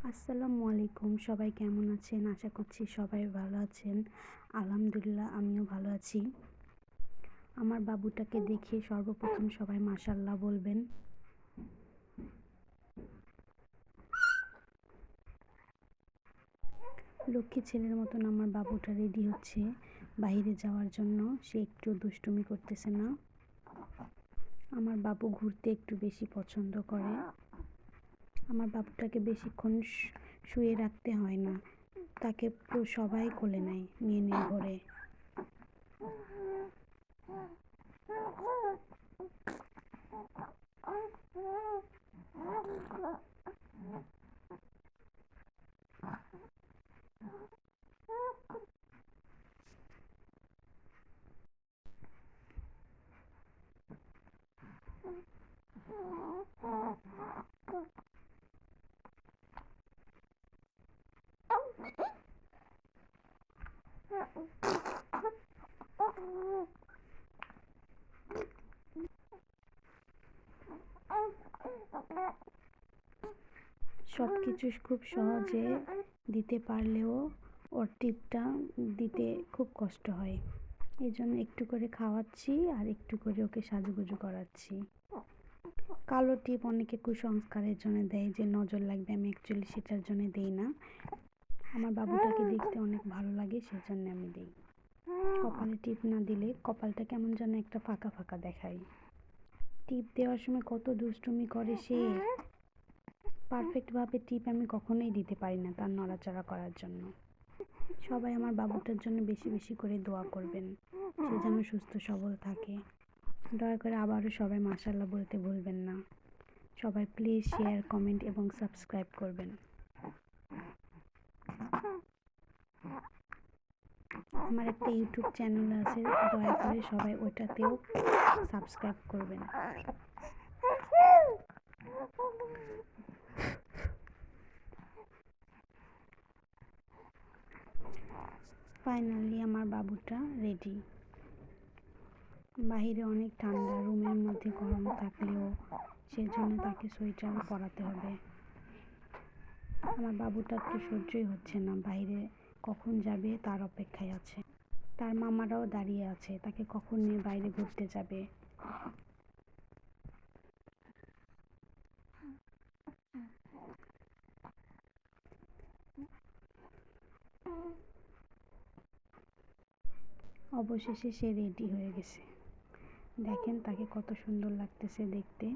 আসসালামু আলাইকুম। সবাই কেমন আছেন? আশা করছি সবাই ভালো আছেন। আলহামদুলিল্লাহ আমিও ভালো আছি। আমার বাবুটাকে দেখে সর্বপ্রথম সবাই মাশাআল্লাহ বলবেন। লক্ষ্মী ছেলের মতন আমার বাবুটা রেডি হচ্ছে বাইরে যাওয়ার জন্য। সে একটু দুষ্টুমি করতেছে না। আমার বাবু ঘুরতে একটু বেশি পছন্দ করে। আমার বাবুটাকে বেশিক্ষণ শুয়ে রাখতে হয় না, তাকে তো সবাই কোলে নেয়, নিয়ে নিয়ে ঘোরে। সব কিছু খুব সহজে দিতে পারলেও ওর টিপটা দিতে খুব কষ্ট হয়। এই জন্য একটু করে খাওয়াচ্ছি আর একটু করে ওকে সাজুগুজু করাচ্ছি। কালো টিপ অনেকে কুসংস্কারের জন্য দেয় যে নজর লাগবে, আমি অ্যাকচুয়ালি সেটার জন্য দেই না। আমার বাবুটাকে দেখতে অনেক ভালো লাগে, সেজন্য আমি দিই। কপালে টিপ না দিলে কপালটা কেমন যেন একটা ফাঁকা ফাঁকা দেখায়। টিপ দেওয়ার সময় কত দুষ্টুমি করে সে। পারফেক্টভাবে টিপ আমি কখনোই দিতে পারি না তার নড়াচড়া করার জন্য। সবাই আমার বাবুটার জন্য বেশি বেশি করে দোয়া করবেন, সে যেন সুস্থ সবল থাকে। দয়া করে আবারও সবাই মাশাআল্লাহ বলতে ভুলবেন না। সবাই প্লিজ শেয়ার, কমেন্ট এবং সাবস্ক্রাইব করবেন। আমার একটা ইউটিউব চ্যানেল আছে, দয়া করে সবাই ওইটাতেও সাবস্ক্রাইব করবেন। ফাইনালি আমার বাবুটা রেডি। বাহিরে অনেক ঠান্ডা, রুমের মধ্যে গরম থাকলেও সেজন্য তাকে সোয়েটার পরাতে হবে। আমার বাবুটার তো সহ্যই হচ্ছে না, বাইরে কখন যাবে তার অপেক্ষায় আছে। তার মামারাও দাঁড়িয়ে আছে, তাকে কখন নিয়ে বাইরে ঘুরতে যাবে। অবশেষে সে রেডি হয়ে গেছে। দেখেন তাকে কত সুন্দর লাগতেছে দেখতে।